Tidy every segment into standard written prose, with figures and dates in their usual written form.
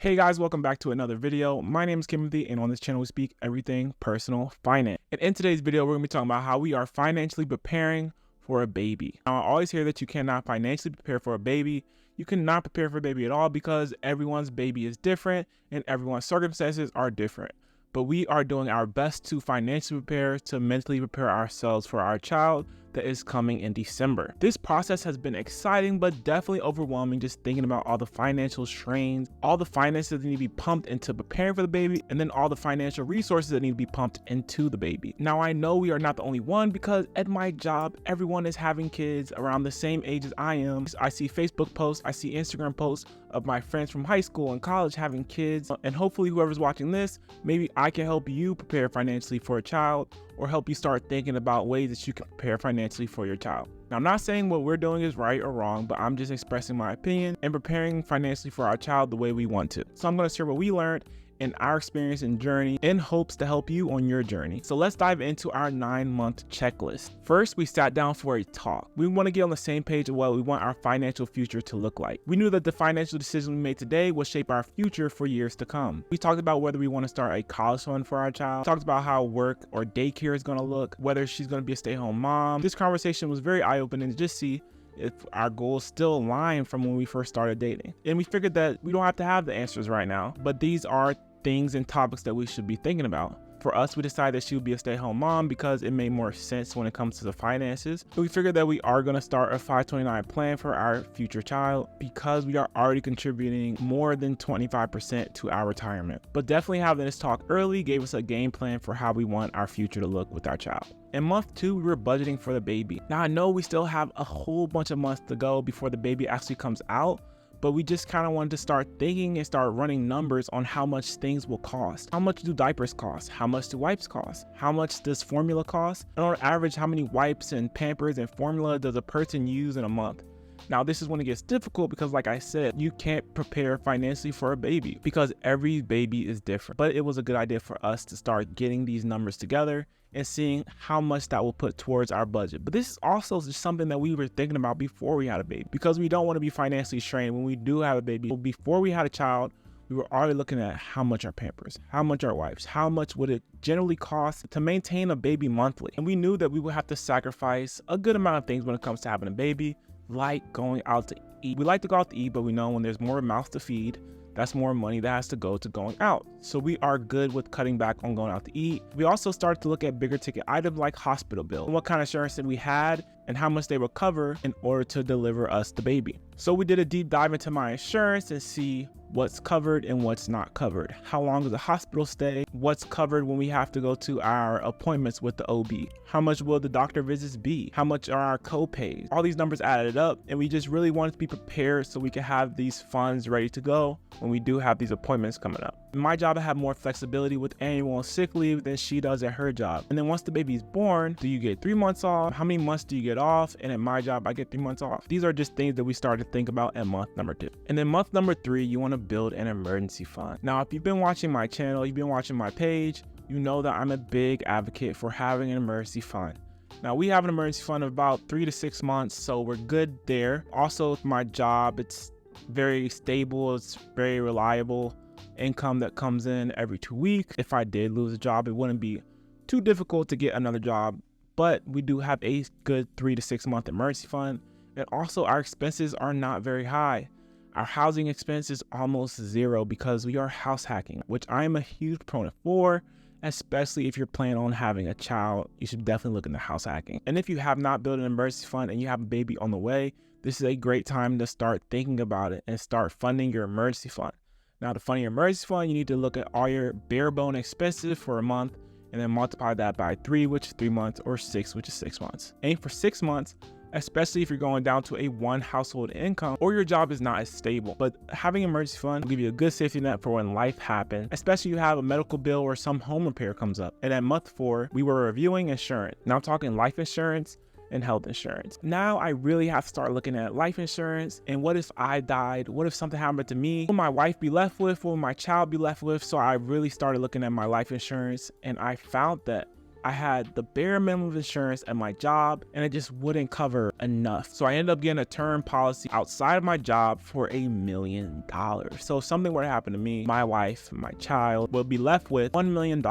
Hey guys, welcome back to another video. My name is Timothy, and on this channel we speak everything personal finance. And in today's video, we're going to be talking about how we are financially preparing for a baby. Now, I always hear that you cannot financially prepare for a baby. You cannot prepare for a baby at all because everyone's baby is different and everyone's circumstances are different. But we are doing our best to financially prepare, to mentally prepare ourselves for our child that is coming in December. This process has been exciting, but definitely overwhelming, just thinking about all the financial strains, all the finances that need to be pumped into preparing for the baby, and then all the financial resources that need to be pumped into the baby. Now, I know we are not the only one because at my job, everyone is having kids around the same age as I am. I see Facebook posts, I see Instagram posts of my friends from high school and college having kids, and hopefully whoever's watching this, maybe I can help you prepare financially for a child or help you start thinking about ways that you can prepare financially for your child. Now, I'm not saying what we're doing is right or wrong, but I'm just expressing my opinion and preparing financially for our child the way we want to. So I'm going to share what we learned in our experience and journey in hopes to help you on your journey. So let's dive into our 9-month checklist. First, we sat down for a talk. We want to get on the same page of what we want our financial future to look like. We knew that the financial decision we made today will shape our future for years to come. We talked about whether we want to start a college fund for our child, talked about how work or daycare is going to look, whether she's going to be a stay-at-home mom. This conversation was very eye-opening to just see if our goals still align from when we first started dating. And we figured that we don't have to have the answers right now, but these are things and topics that we should be thinking about. For us, we decided that she would be a stay-at-home mom because it made more sense when it comes to the finances. But we figured that we are going to start a 529 plan for our future child because we are already contributing more than 25% to our retirement. But definitely having this talk early gave us a game plan for how we want our future to look with our child. In month 2, we were budgeting for the baby. Now, I know we still have a whole bunch of months to go before the baby actually comes out, but we just kind of wanted to start thinking and start running numbers on how much things will cost. How much do diapers cost? How much do wipes cost? How much does formula cost? And on average, how many wipes and Pampers and formula does a person use in a month? Now, this is when it gets difficult because, like I said, you can't prepare financially for a baby because every baby is different. But it was a good idea for us to start getting these numbers together and seeing how much that will put towards our budget. But this is also just something that we were thinking about before we had a baby because we don't want to be financially strained when we do have a baby. Before we had a child, we were already looking at how much our Pampers, how much our wipes, how much would it generally cost to maintain a baby monthly. And we knew that we would have to sacrifice a good amount of things when it comes to having a baby, like going out to eat. We like to go out to eat, but we know when there's more mouths to feed, that's more money that has to go to going out. So we are good with cutting back on going out to eat. We also started to look at bigger ticket items like hospital bills, what kind of insurance that we had and how much they would cover in order to deliver us the baby. So we did a deep dive into my insurance and see what's covered and what's not covered. How long is the hospital stay? What's covered when we have to go to our appointments with the OB? How much will the doctor visits be? How much are our co-pays? All these numbers added up, and we just really wanted to be prepared so we can have these funds ready to go when we do have these appointments coming up. In my job, I have more flexibility with annual sick leave than she does at her job. And then once the baby's born, do you get 3 months off? How many months do you get off? And at my job, I get 3 months off. These are just things that we started to think about in month number 2. And then month number 3, you want to build an emergency fund. Now, if you've been watching my channel, you've been watching my page, you know that I'm a big advocate for having an emergency fund. Now, we have an emergency fund of about 3 to 6 months, so we're good there. Also, with my job, it's very stable, it's very reliable income that comes in every 2 weeks. If I did lose a job, it wouldn't be too difficult to get another job, but we do have a good 3 to 6 month emergency fund. And also, our expenses are not very high. Our housing expense is almost zero because we are house hacking, which I am a huge proponent for, especially if you're planning on having a child. You should definitely look into house hacking. And if you have not built an emergency fund and you have a baby on the way, this is a great time to start thinking about it and start funding your emergency fund. Now, to fund your emergency fund, you need to look at all your bare bone expenses for a month and then multiply that by 3, which is 3 months, or 6, which is 6 months. Aim for 6 months, especially if you're going down to a 1 household income or your job is not as stable. But having an emergency fund will give you a good safety net for when life happens, especially if you have a medical bill or some home repair comes up. And at month 4, we were reviewing insurance. Now I'm talking life insurance and health insurance. Now I really have to start looking at life insurance and what if I died? What if something happened to me? What will my wife be left with? What will my child be left with? So I really started looking at my life insurance and I found that I had the bare minimum of insurance at my job and it just wouldn't cover enough. So I ended up getting a term policy outside of my job for $1 million. So if something were to happen to me, my wife, my child will be left with $1 million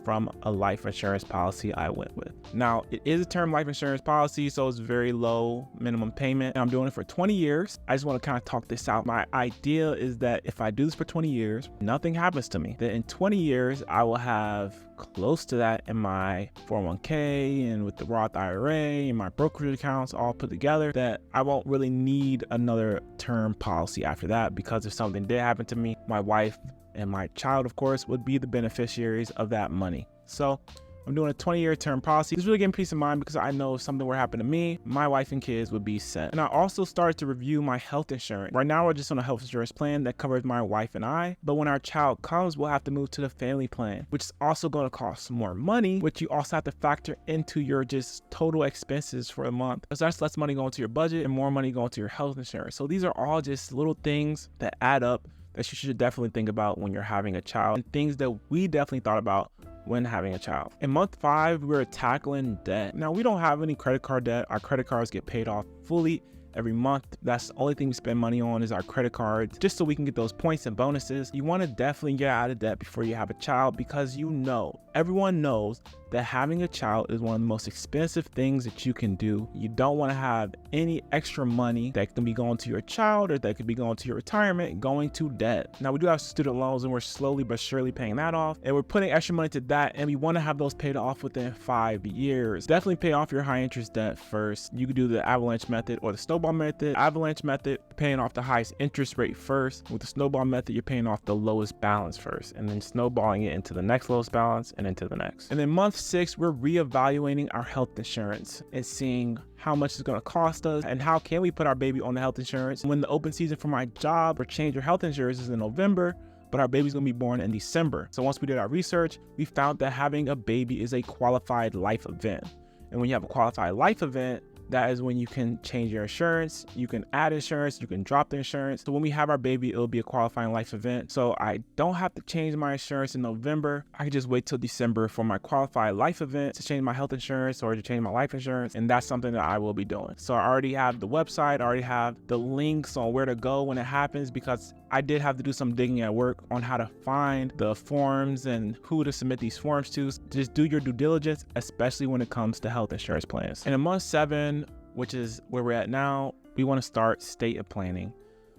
from a life insurance policy I went with. Now, it is a term life insurance policy, so it's very low minimum payment. And I'm doing it for 20 years. I just want to kind of talk this out. My idea is that if I do this for 20 years, nothing happens to me. That in 20 years, I will have close to that in my 401k and with the Roth IRA and my brokerage accounts all put together, that I won't really need another term policy after that, because if something did happen to me, my wife and my child, of course, would be the beneficiaries of that money. So I'm doing a 20-year term policy. It's really giving peace of mind because I know if something were to happen to me, my wife and kids would be set. And I also started to review my health insurance. Right now, we're just on a health insurance plan that covers my wife and I. But when our child comes, we'll have to move to the family plan, which is also going to cost more money, which you also have to factor into your just total expenses for the month. Because that's less money going to your budget and more money going to your health insurance. So these are all just little things that add up that you should definitely think about when you're having a child, and things that we definitely thought about when having a child. In month 5, we're tackling debt. Now, we don't have any credit card debt. Our credit cards get paid off fully every month. That's the only thing we spend money on is our credit cards, just so we can get those points and bonuses. You want to definitely get out of debt before you have a child, because everyone knows that having a child is one of the most expensive things that you can do. You don't want to have any extra money that can be going to your child or that could be going to your retirement going to debt. Now, we do have student loans and we're slowly but surely paying that off, and we're putting extra money to that, and we want to have those paid off within 5 years. Definitely pay off your high interest debt first. You could do the avalanche method or the snowball method. Avalanche method, paying off the highest interest rate first. With the snowball method, you're paying off the lowest balance first, and then snowballing it into the next lowest balance and into the next. And then month 6, we're reevaluating our health insurance and seeing how much it's going to cost us and how can we put our baby on the health insurance. When the open season for my job or change your health insurance is in November, but our baby's gonna be born in December. So once we did our research, we found that having a baby is a qualified life event. And when you have a qualified life event, that is when you can change your insurance, you can add insurance, you can drop the insurance. So when we have our baby, it'll be a qualifying life event. So I don't have to change my insurance in November. I can just wait till December for my qualified life event to change my health insurance or to change my life insurance. And that's something that I will be doing. So I already have the website, I already have the links on where to go when it happens, because I did have to do some digging at work on how to find the forms and who to submit these forms to. Just do your due diligence, especially when it comes to health insurance plans. And in month 7, which is where we're at now, we want to start estate planning.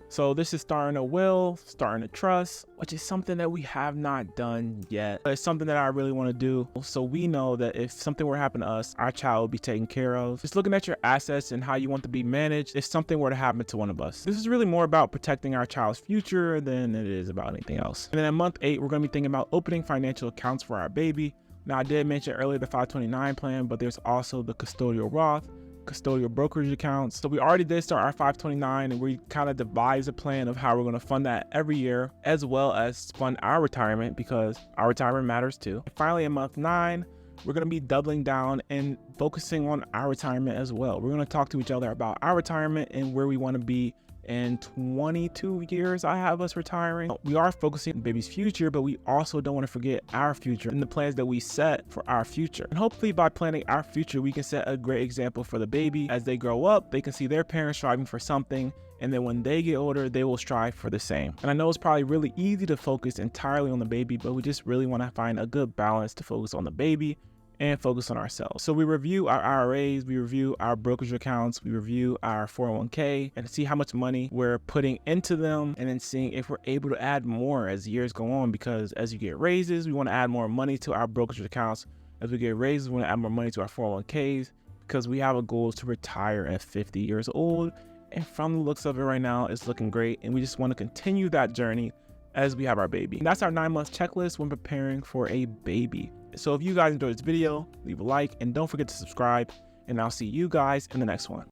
So this is starting a will, starting a trust, which is something that we have not done yet. It's something that I really want to do. So we know that if something were to happen to us, our child will be taken care of. Just looking at your assets and how you want to be managed if something were to happen to one of us. This is really more about protecting our child's future than it is about anything else. And then in month 8, we're going to be thinking about opening financial accounts for our baby. Now, I did mention earlier the 529 plan, but there's also the custodial Roth, custodial brokerage accounts. So we already did start our 529, and we kind of devised a plan of how we're going to fund that every year, as well as fund our retirement, because our retirement matters too. And finally, in month 9, we're going to be doubling down and focusing on our retirement as well. We're going to talk to each other about our retirement and where we want to be in 22 years. I have us retiring. We are focusing on baby's future, but we also don't want to forget our future and the plans that we set for our future. And hopefully by planning our future, we can set a great example for the baby. As they grow up, they can see their parents striving for something, and then when they get older, they will strive for the same. And I know it's probably really easy to focus entirely on the baby, but we just really want to find a good balance to focus on the baby and focus on ourselves. So we review our IRAs, we review our brokerage accounts, we review our 401k, and see how much money we're putting into them, and then seeing if we're able to add more as years go on, because as you get raises, we want to add more money to our brokerage accounts. As we get raises, we want to add more money to our 401ks, because we have a goal to retire at 50 years old. And from the looks of it right now, it's looking great, and we just want to continue that journey as we have our baby. And that's our 9-month checklist when preparing for a baby. So if you guys enjoyed this video, leave a like and don't forget to subscribe, and I'll see you guys in the next one.